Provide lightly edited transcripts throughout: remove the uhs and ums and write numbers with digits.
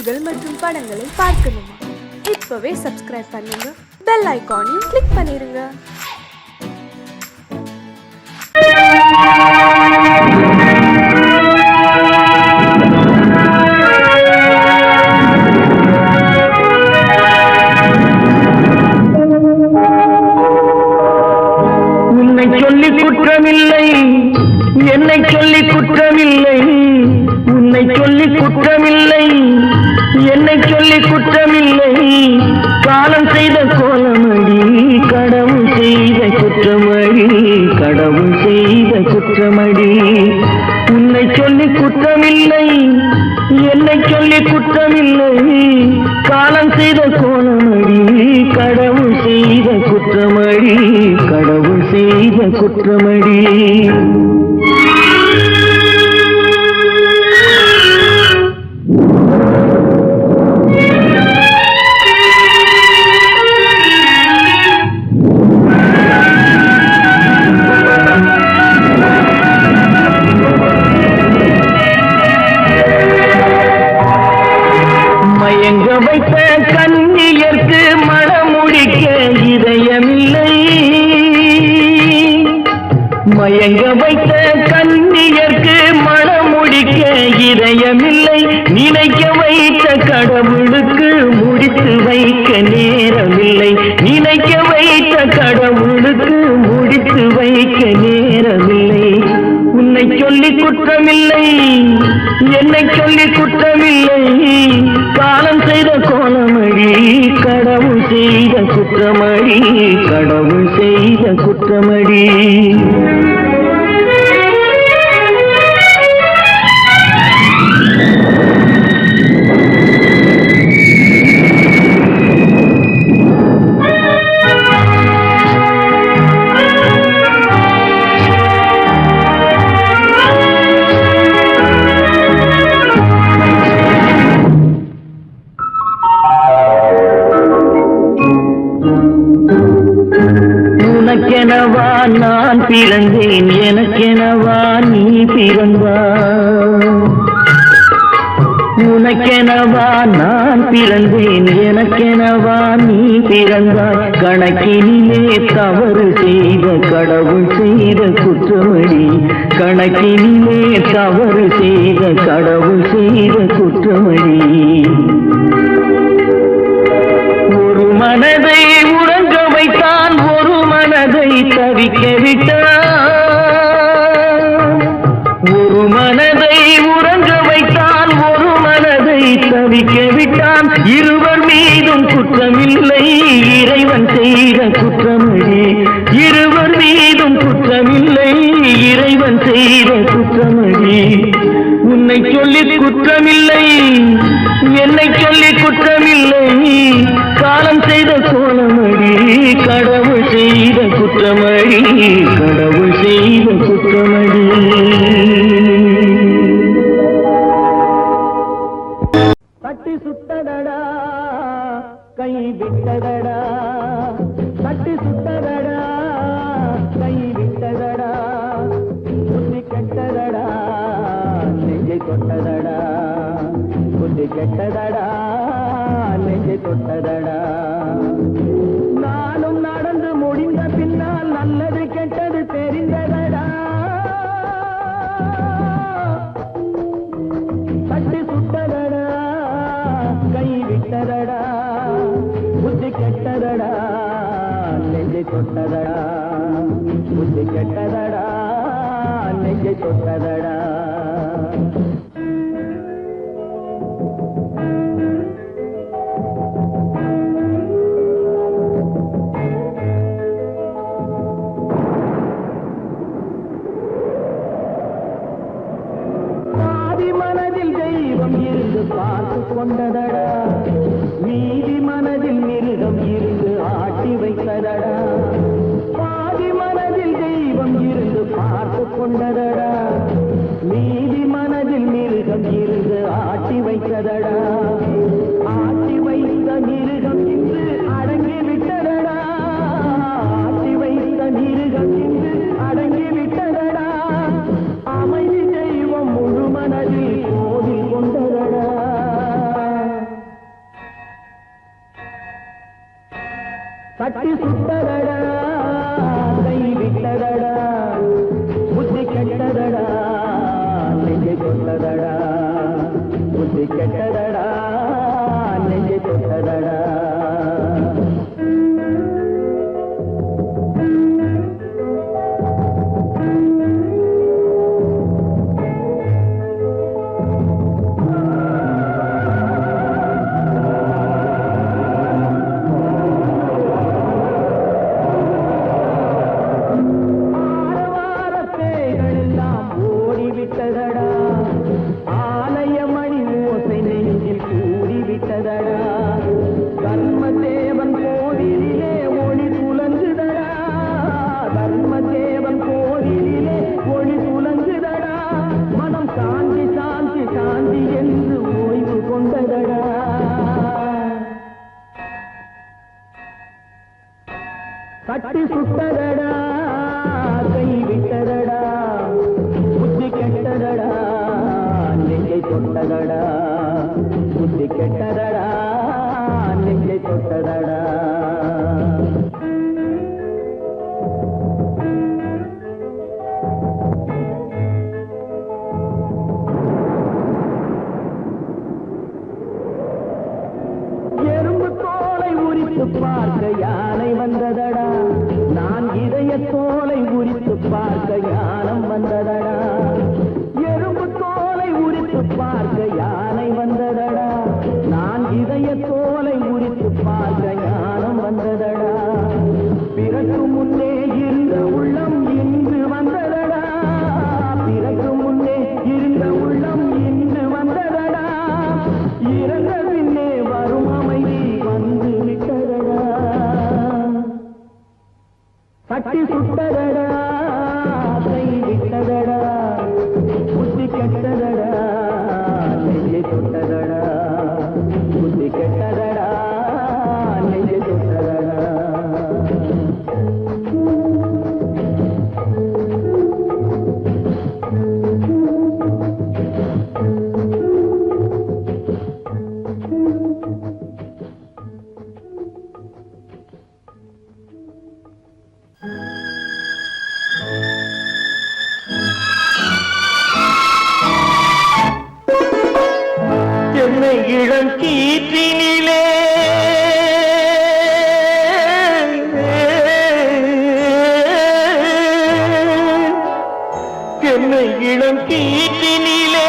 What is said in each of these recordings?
செய்திகள் மற்றும் படங்களை பார்க்கணுமா? இப்பவே சப்ஸ்கிரைப் பண்ணுங்க, பெல் ஐகானையும் கிளிக் பண்ணிருங்க. உன்னை சொல்லி குற்றமில்லை, என்னை சொல்லி குற்றமில்லை. உன்னை சொல்லி குற்றமில்லை, என்னை சொல்லி குற்றமில்லை. காலம் செய்த கோலமடி, கடவுள் செய்த குற்றமடி, கடவுள் செய்த குற்றமடி. உன்னை சொல்லி குற்றமில்லை, என்னை சொல்லி குற்றமில்லை. காலம் செய்த கோலமடி, கடவுள் செய்த குற்றமடி, கடவுள் செய்த குற்றமடி. மயங்க வைத்த கண்ணியர்க்கு மனமுடிக்க இதயமில்லை. மயங்க வைத்த கண்ணியர்க்கு மனமுடிக்க இதயமில்லை. நினைக்க வைத்த கடவுளுக்கு முடித்து வைக்க நேரமில்லை. நினைக்க வைத்த கடவுளுக்கு முடித்து வைக்க நேரமில்லை. உன்னை சொல்லி குற்றமில்லை, என்னை சொல்லி குற்றமில்லை. காலம் செய்த கோலமடி, கடவுள் செய்த குற்றமடி, கடவுள் செய்த குற்றமடி. உனக்கெனவா நான் பிறந்தேன், எனக்கெனவா நீ பிறந்தாய். உனக்கெனவா நான் பிறந்தேன், எனக்கெனவா நீ பிறந்தாய். கணக்கினிலே தவறு செய்த கடவுள் செய்த குற்றமடி, கணக்கினிலே தவறு செய்த கடவுள் செய்த குற்றமடி. ஒரு மனதை உறங்க வைத்தான், ஒரு மனதை தவிக்க விட்டான். ஒரு மனதை உறங்க வைத்தான், ஒரு மனதை தவிக்க விட்டான். இருவர் மீதும் குற்றமில்லை, இறைவன் செய்த குற்றமடி. இருவர் மீதும் குற்றமில்லை, இறைவன் செய்த குற்றமடி. உன்னை சொல்லி குற்றமில்லை, என்னை சொல்லி குற்றமில்லை. காலம் செய்த கோலமடி, கடவுள் செய்த குற்றமடி, கடவுள் செய்த குற்றமடி. தட்டி சுத்தடடா, கை விட்டதடா. தட்டி சுத்தடடா, கை விட்டதடா. புத்தி கெட்டதடா, நெஞ்சை தொட்டதடா. புத்தி கெட்டதடா, நெஞ்சை தொட்டதடா. நானும் நடந்து முடிந்த பின்னால் நல்லது கெட்டது தெரிந்ததடா. தட்டி சுட்டதடா, கை விட்டதடா. புத்தி கெட்டதடா, நெஞ்சை தொட்டதடா. புத்தி கெட்டதடா, நெஞ்சை தொட்டதடா. மனதில் தெய்வம் இருந்து பார்த்து கொண்டதடா, மீதி மனதில் மிருகம் இருந்து ஆட்டி வைத்ததடா. பாதி மனதில் தெய்வம் இருந்து பார்த்து கொண்டதடா, மீதி மனதில் மிருகம் இருந்து ஆட்டி வைத்ததடா. ஆட்டி வைத்த மிருகம் இன்று அடங்கி விட்டதடா. ஆட்டி வைத்த மிருகம் இன்று அடங்கி விட்டதடா. அமைதி தெய்வம் முழு மனதில் கோவில் கொண்டதடா. தட்டி சுட்டதடா கை விட்டதடா புத்தி கெட்டதடா நெஞ்சை தொட்டதடா புத்தி கெட்டதடா நெஞ்சை தொட்டதடா தட்டி சுட்டதடா கை விட்டதடா புத்தி கெட்டதடா நெஞ்சை தொட்டதடா புத்தி கெட்டதடா நெஞ்சை தொட்டதடா பார்க்க யானை வந்ததடா நான் இதய தோலை உரித்து பார்க்க ஞானம் வந்ததடா எறும்பு தோலை உரித்து பார்க்க யானை வந்ததடா நான் இதய தோலை உரித்து பார்க்க ஞானம் வந்ததடா பிறகு முன்னே இருந்த உள்ளம் இன்று வந்ததடா பிறகு முன்னே இருந்த உள்ளம் இன்று வந்ததடா இறந்த பின்னே வரும் அமைதி வந்து விட்டதடா தட்டி சுட்டதடா கை விட்டதடா புத்தி கெட்டதடா நெஞ்சை தொட்டதடா புத்தி கெட்டதடா நெஞ்சை தொட்டதடா இளம் கீற்றினிலே என்னை இளம் கீற்றினிலே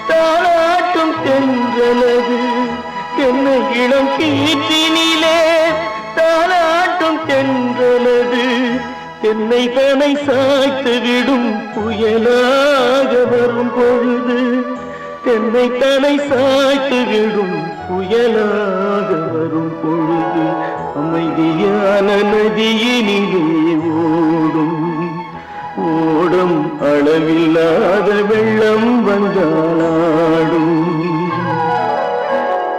தாளாட்டும் தென்றலது என்னை இளம் கீற்றினிலே தாளாட்டும் தென்றலது என்னை தனை சாய்த்து விடும் புயலாக வரும் பொழுது என்னை தலை சாய்த்து விடும் புயலாக வரும் பொழுது அமைதியான நதியினிலே ஓடும் ஓடும் அளவில்லாத வெள்ளம் வந்தாளாடும்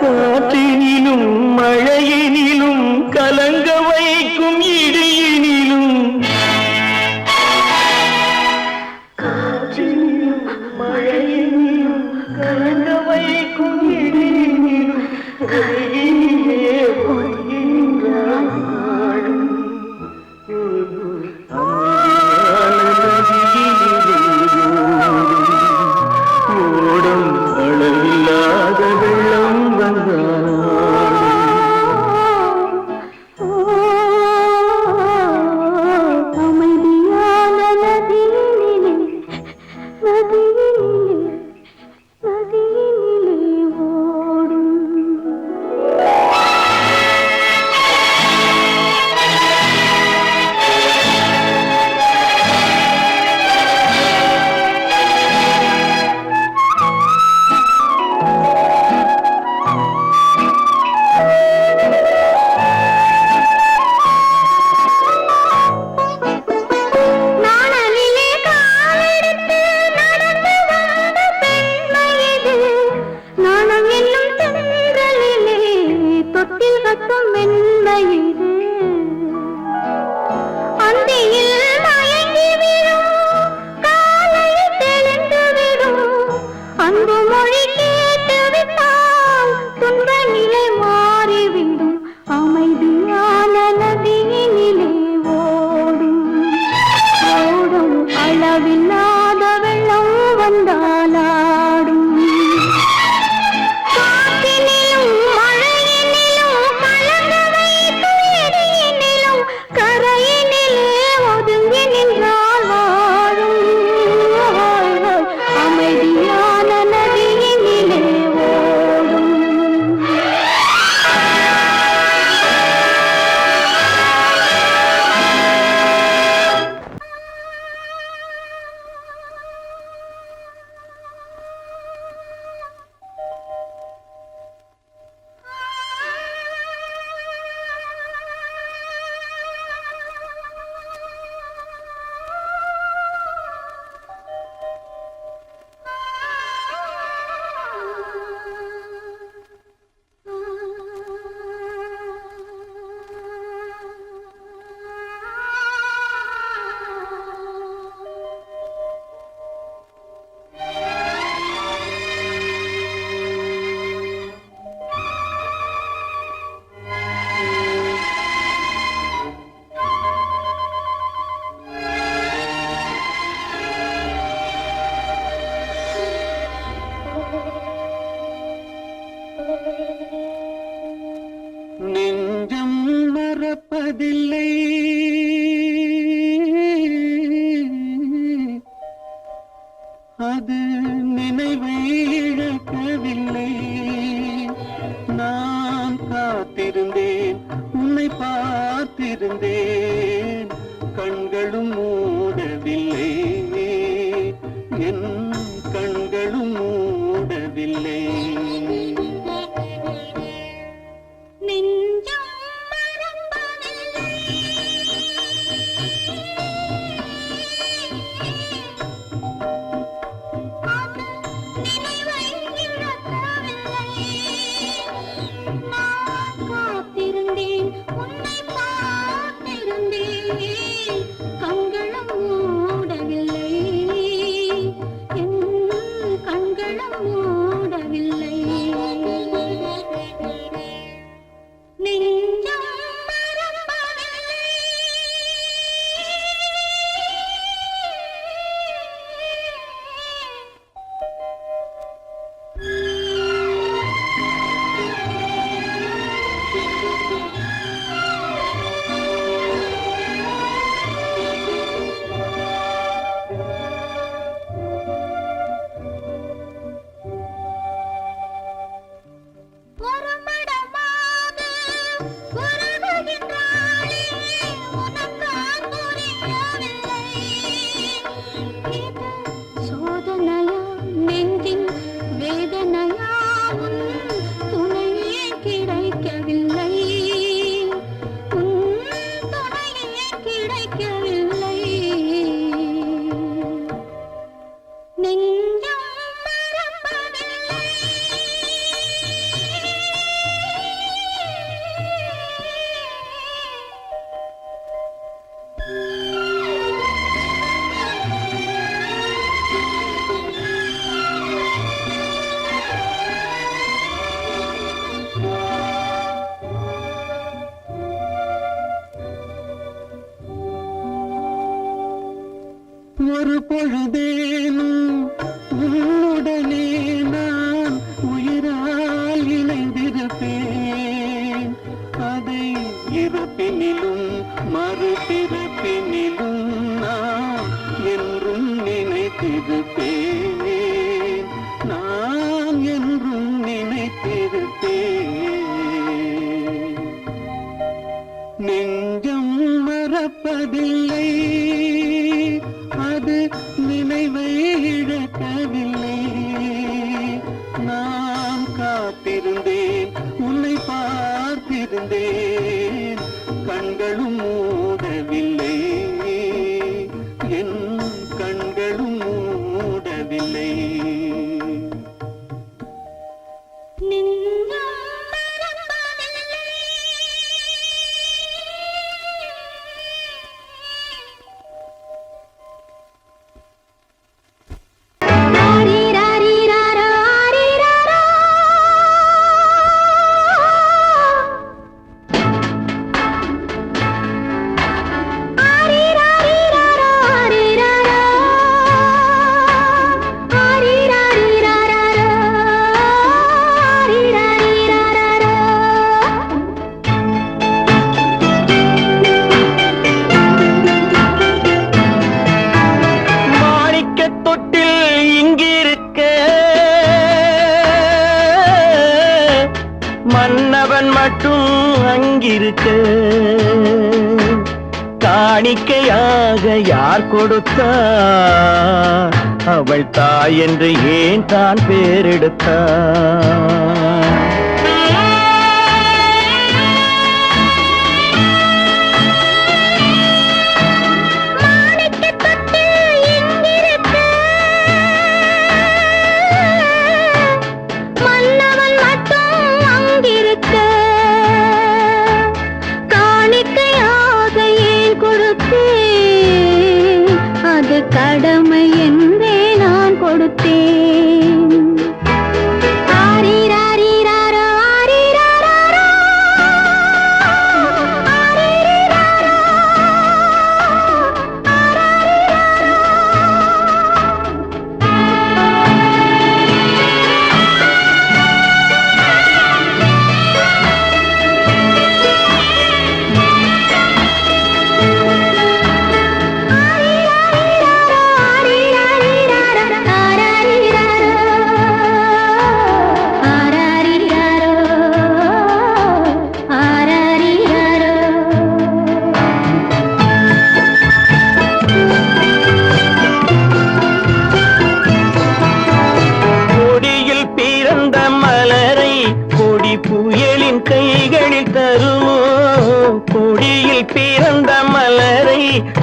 காற்றினிலும் மழையினிலும் கலங்க வைக்கும் இடியினிலும் காற்றினிலும் மழையினிலும் கலங்க வைக்கும் இடியினிலும் அருகிலே பொய்கின்றாள் நாடும் ஓடும் அளவில்லாத வெள்ளம் வந்தாள் நெஞ்சம் மறப்பதில்லை, அது நினைவை இழக்கவில்லை. நான் காத்திருந்தேன், உன்னை பார்த்திருந்தேன், கண்களும் மூடவில்லை, என் கண்களும் மூடவில்லை. ஒரு பொழுதேனும் உன்னுடனே நான் உயிரால் இணைந்திருப்பேன். அதை இருப்பினிலும் மறுபிறப்பினிலும் நான் என்றும் நினைத்திருப்பேன், நான் என்றும் நினைத்திருப்பேன். நெஞ்சம் மறப்பதில்லை, அது நினைவை இழக்கவில்லை. நான் காத்திருந்தேன், உன்னை பார்த்திருந்தேன், கண்களும் மூடவில்லை, என் கண்களும் மூடவில்லை. மன்னவன் மட்டும் அங்கிருக்க, காணிக்கையாக யார் கொடுத்தார்? அவள் தாய் என்று ஏன் தான் பேரெடுத்தார்? கடமை என்றே நான் கொடுத்தேன். ஆரீரா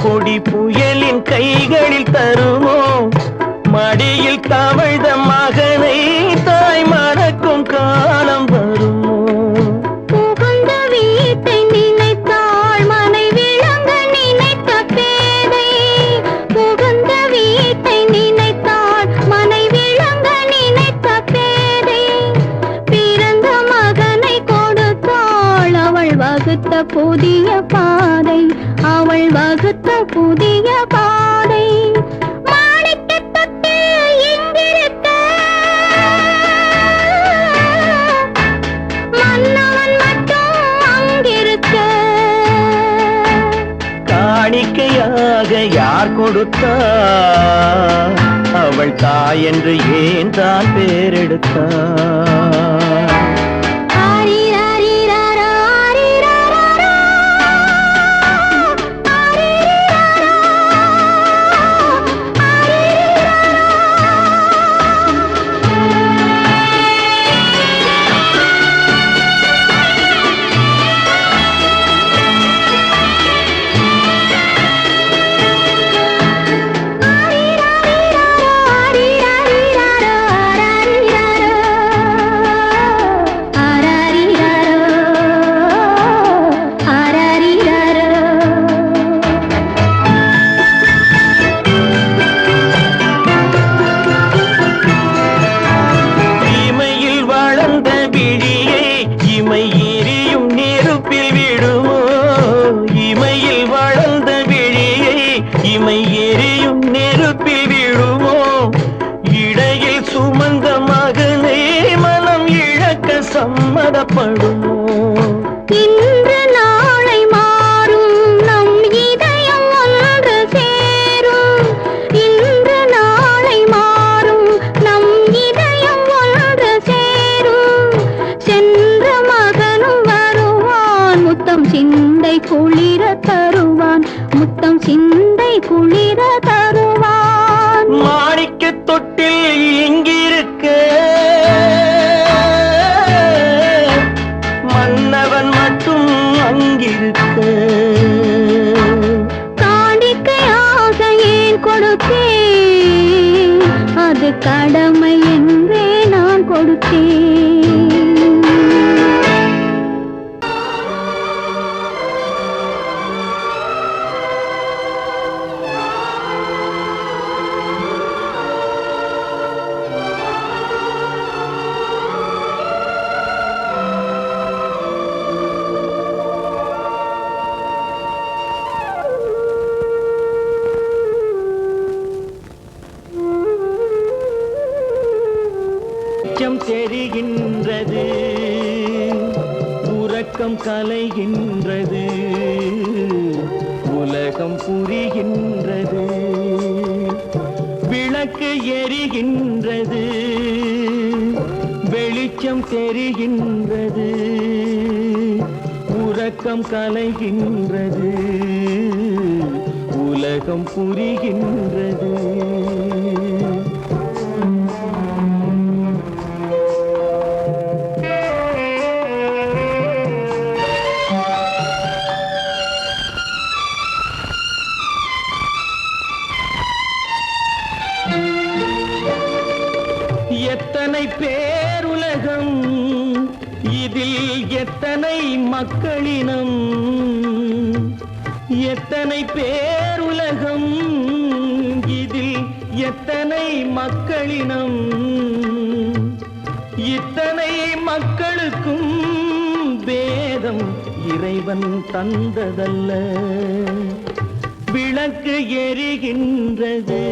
கொடி புயலின் கைகளில் தருமோ மடியில் தவழ்ந்த மகனை தாய் மறக்கும் காலம் வருமோ புகுந்த வீட்டை நினைத்தாள் மனை விளங்க நினைத்த பேதை புகுந்த வீட்டை நினைத்தாள் மனை விளங்க நினைத்த பேதை பிறந்த மகனை கொடுத்தாள் அவள் வகுத்த புதிய பாதை அவள் வகுத்த புதிய பாதை காணிக்கையாக யார் கொடுத்தார் அவள் தாய் என்று ஏன் தான் பேரெடுத்தார் சம்மதப்படுமோ இன்று நாளை மாறும் நம் இதயம் ஒன்று சேரும் இன்று நாளை மாறும் நம் இதயம் ஒன்று சேரும் சென்ற மகனும் வருவான் முத்தம் சிந்தை குளிர தருவான் முத்தம் சிந்தை குளிர தருவான் மாணிக்க தொட்டில் இங்கிருக்க மன்னவன் மட்டும் அங்கிருக்க காணிக்கையாக ஏன் கொடுத்தேன் அது கடமை என்றே நான் கொடுத்தேன் தெரிகின்றது உறக்கம் கலைகின்றது உலகம் புரிகின்றது விளக்கு எரிகின்றது வெளிச்சம் தெரிகின்றது உறக்கம் கலைகின்றது உலகம் புரிகின்றது எத்தனை பேருலகம் இதில் எத்தனை மக்களினம் எத்தனை பேருலகம் இதில் எத்தனை மக்களினம் இத்தனை மக்களுக்கும் வேதம் இறைவன் தந்ததல்ல விளக்கு எரிகின்றது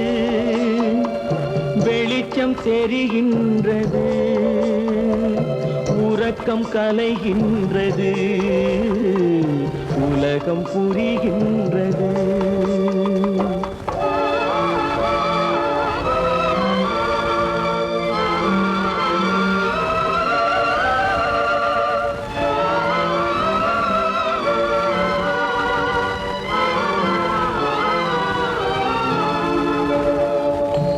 வெளிச்சம் தெரிகின்றது உறக்கம் கலைகின்றது உலகம் புரிகின்றது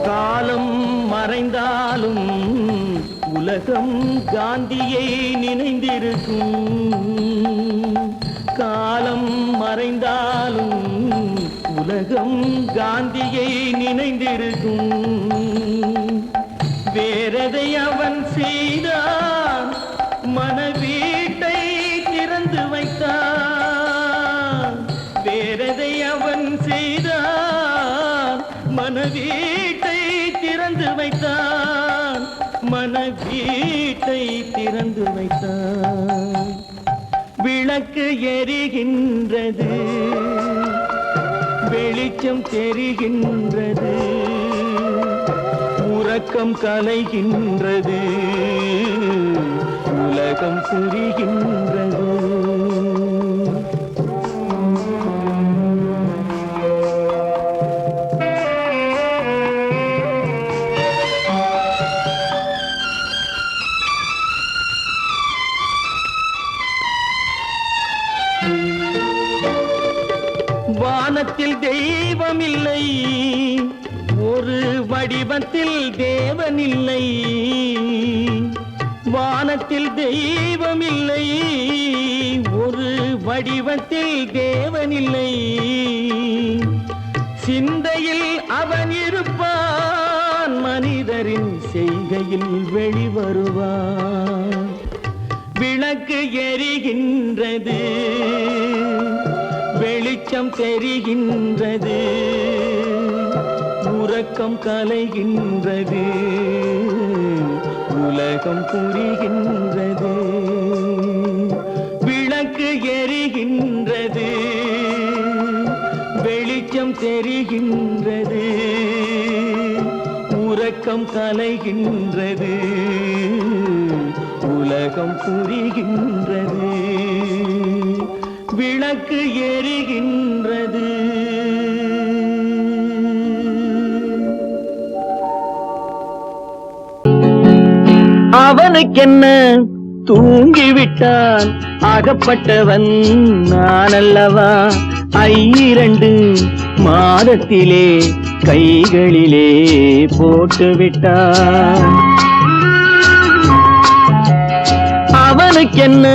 காலம் மறைந்தாலும் உலகம் காந்தியை நினைந்திருக்கும் காலம் மறைந்தாலும் உலகம் காந்தியை நினைந்திருக்கும். வேறதை அவன் செய்தான், மனவீட்டை திறந்து வைத்தான். வேறதை அவன் செய்தான், மனவீட்டை திறந்து வைத்தான். மனவீட்டை திறந்து வைத்தான். விளக்கு எரிகின்றது, வெளிச்சம் தெரிகின்றது, உறக்கம் கலைகின்றது, உலகம் புரிகின்றது. வானத்தில் தெய்வம் இல்லை, ஒரு வடிவத்தில் தேவன் இல்லை. வானத்தில் தெய்வம் இல்லை, ஒரு வடிவத்தில் தேவன் இல்லை. சிந்தையில் அவன் இருப்பான், மனிதரின் செய்கையில் வெளிவருவான். விளக்கு எரிகின்றது, வெளிச்சம் தெரிகின்றது, உறக்கம் கலைகின்றது, உலகம் புரிகின்றது. விளக்கு எரிகின்றது, வெளிச்சம் தெரிகின்றது, உறக்கம் கலைகின்றது, உலகம் புரிகின்றது. விளக்கு எரிகின்றது. அவனுக்கென்ன தூங்கிவிட்டான், அகப்பட்டவன் நான் அல்லவா. 2 மாதத்திலே கைகளிலே போட்டுவிட்டான். அவனுக்கென்ன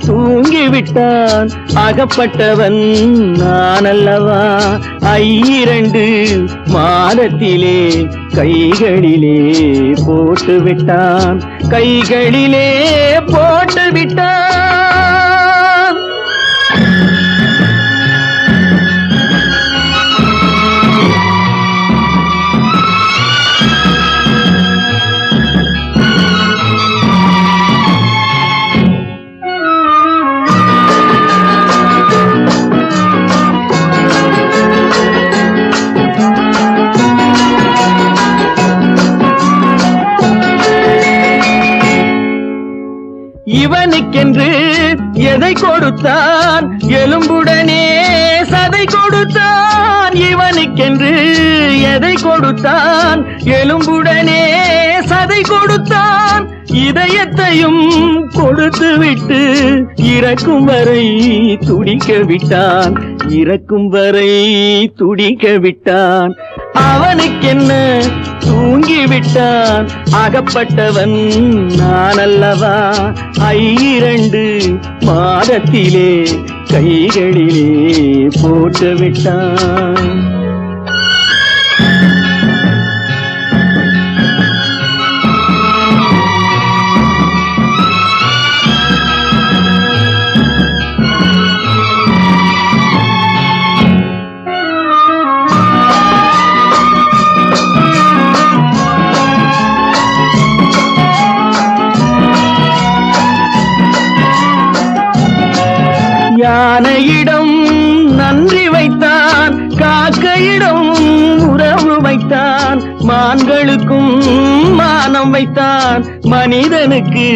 தூங்கிவிட்டான், அகப்பட்டவன் நான் அல்லவா. 2 மாதத்திலே கைகளிலே போட்டுவிட்டான், கைகளிலே போட்டுவிட்டான். இவனுக்கென்று எதை கொடுத்தான், எலும்புடனே சதை கொடுத்தான். இவனுக்கென்று எதை கொடுத்தான், எலும்புடனே சதை கொடுத்தான். இதயத்தையும் கொடுத்து விட்டு இறக்கும் வரை துடிக்க விட்டான், இறக்கும் வரை துடிக்க விட்டான். அவனுக்கென்ன தூங்கிவிட்டான், அகப்பட்டவன் நான் அல்லவா. 2 மாதத்திலே கைகளிலே போட்டுவிட்டான். யானையிடம் நன்றி வைத்தான், காக்கையிடம் உறவு வைத்தான். மான்களுக்கும் மானம் வைத்தான், மனிதனுக்கு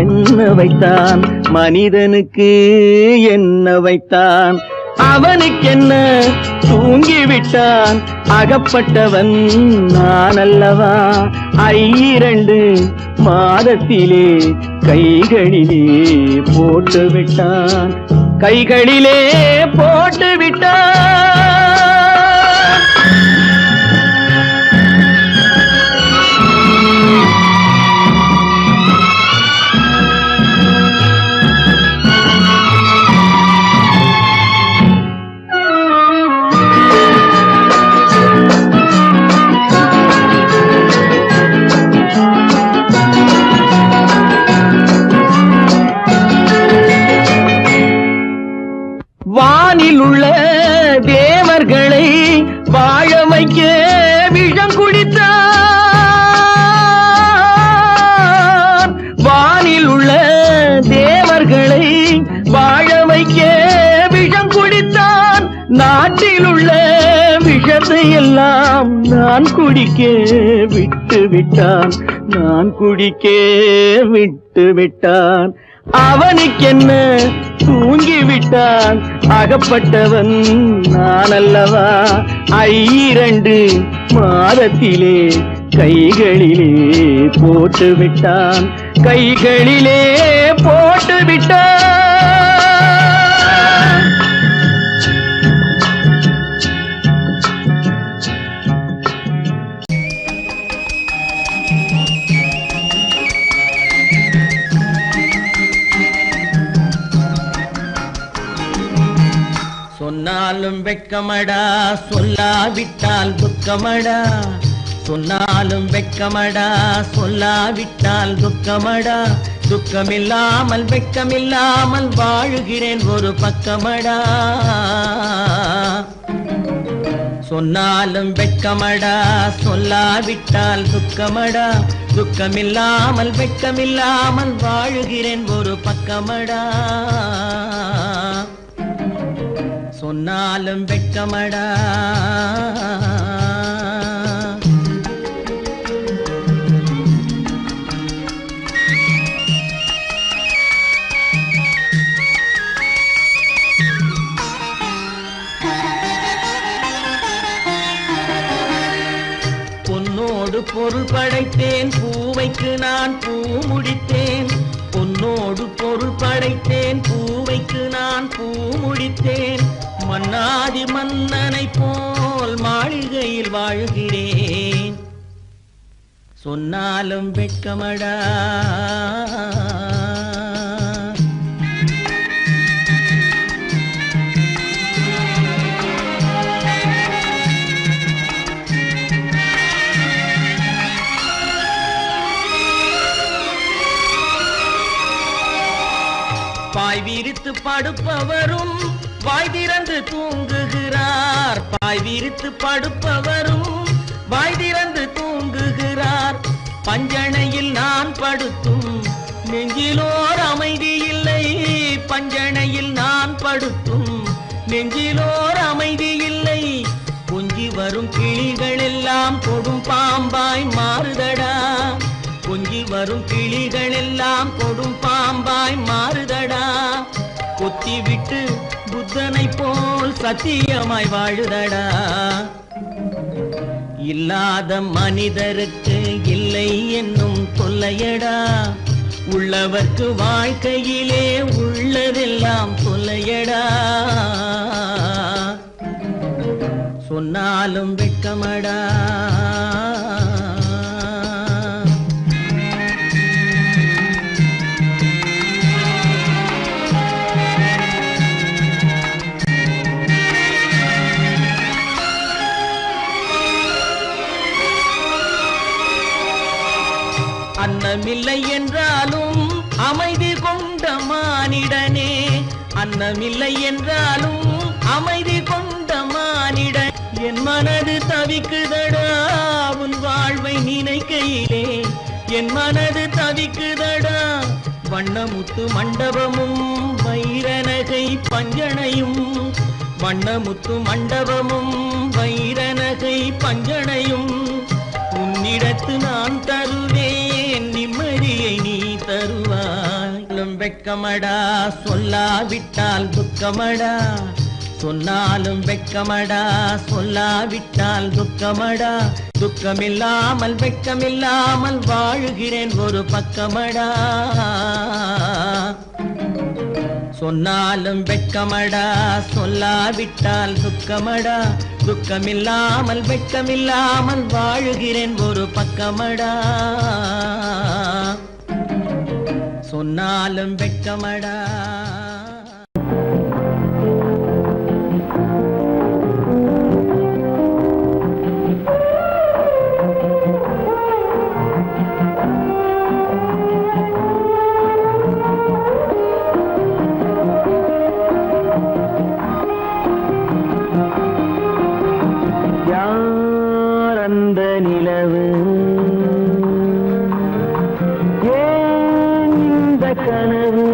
என்ன வைத்தான், மனிதனுக்கு என்ன வைத்தான். அவனுக்கென்ன தூங்கிவிட்டான், அகப்பட்டவன் நான் அல்லவா. 2 மாதத்திலே கைகளிலே போட்டுவிட்டான், கைகளிலே போட்டுவிட்டான். பிழைக்கே விஷம் குடித்தான், நாட்டில் உள்ள விஷத்தை எல்லாம் நான் குடிக்க விட்டு விட்டான், நான் குடிக்க விட்டு விட்டான். அவனுக்கென்ன தூங்கி விட்டான், அகப்பட்டவன் நான் அல்லவா. 2 மாதத்திலே கைகளிலே போட்டு விட்டான், கைகளிலே போட்டு விட்டான். சொன்னாலும் வெட்கமடா, சொல்லாவிட்டால் துக்கமடா. சொன்னாலும் வெட்கமடா, சொல்லாவிட்டால் துக்கமடா. துக்கமில்லாமல் வெட்கமில்லாமல் வாழுகிறேன் ஒரு பக்கமடா. சொன்னாலும் வெட்கமடா, சொல்லாவிட்டால் துக்கமடா. துக்கமில்லாமல் வெட்கமில்லாமல் வாழுகிறேன் ஒரு பக்கமடா. சொன்னாலும் வெட்கமடா. பொன்னோடு பொருள் படைத்தேன், பூவைக்கு நான் பூ முடித்தேன். பொன்னோடு பொருள் படைத்தேன், பூவைக்கு நான் பூ முடித்தேன். மன்னாதி மன்னனை போல் மாளிகையில் வாழ்கிறேன். சொன்னாலும் வெட்கமடா. பாய் விரித்து படுப்பவரும் வாய் திறந்து தூங்குகிறார். பாய் விரித்து படுப்பவரும் வாய் திறந்து தூங்குகிறார். பஞ்சணையில் நான் படுத்தும் நெஞ்சிலோர் அமைதி இல்லை. பஞ்சணையில் நான் படுத்தும் நெஞ்சிலோர் அமைதி இல்லை. கொஞ்சி வரும் கிளிகள் எல்லாம் கொடும் பாம்பாய் மாறுதடா. கொஞ்சி வரும் கிளிகள் எல்லாம் கொடும் பாம்பாய் மாறுதடா. கொத்தி விட்டு புத்தனை போல் சத்தியமாய் வாழுதடா. இல்லாத மனிதருக்கு இல்லை என்னும் தொல்லையடா. உள்ளவர்க்கு வாழ்க்கையிலே உள்ளதெல்லாம் தொல்லையடா. சொன்னாலும் வெட்கமடா. அன்னமில்லை என்றாலும் அமைதி கொண்ட மானிடனே. அன்னமில்லை என்றாலும் அமைதி கொண்ட மானிடன். என் மனது தவிக்குதடா உன் வாழ்வை நினைக்கையிலே. என் மனது தவிக்குதடா. வண்ணமுத்து மண்டபமும் வைரநகை பஞ்சனையும். வண்ணமுத்து மண்டபமும் வைரநகை பஞ்சனையும். உன்னிடத்து நான் தருவேன், நிம்மதியை நீ தருவாய். வெட்கமடா, சொல்லாவிட்டால் துக்கமடா. சொன்னாலும் வெட்கமடா, சொல்லாவிட்டால் துக்கமடா. துக்கமில்லாமல் வெட்கமில்லாமல் வாழுகிறேன் ஒரு பக்கமடா. சொன்னாலும் வெட்கமடா, சொல்லாவிட்டால் துக்கமடா. துக்கமில்லாமல் வெட்கமில்லாமல் வாழுகிறேன் ஒரு பக்கமடா. சொன்னாலும் வெட்கமடா. அந்த நிலவு ஏன் இந்த கனவு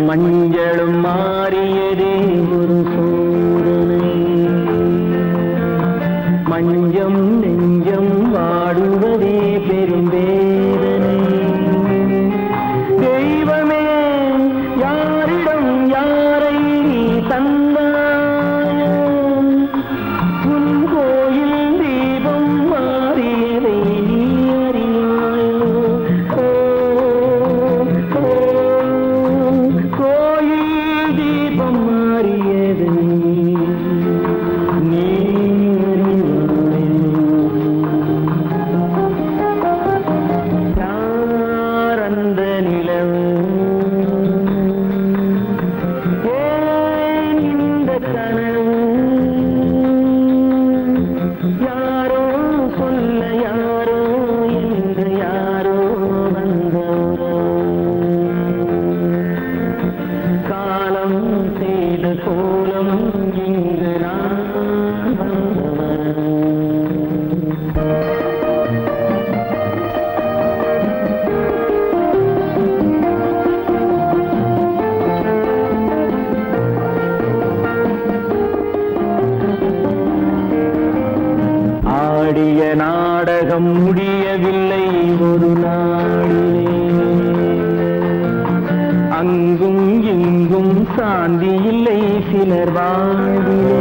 மஞ்சளும் மாறியதே ஒரு சோதனை மஞ்சம் நெஞ்சம் வாடுவதே பெரும் வேதனை தெய்வமே யாரிடம் யாரை நீ தந்தாயோ உன் கோயில் தீபம் மாறியதை நீ அறியாயோ கோயில் தீபம் மாறியதை நீ யார் அந்த நிலவு ஏன் இந்த கனவு யாரோ சொல்ல யாரோ என்று யாரோ வந்தவரோ காலம் செய்த கோலம் இங்கு நான் வந்தவன் ஆடிய நாடகம் முடியவில்லை ஒரு நாளிலே அங்கும் இங்கும் சாந்தி இல்லை சிலர் வாழ்விலே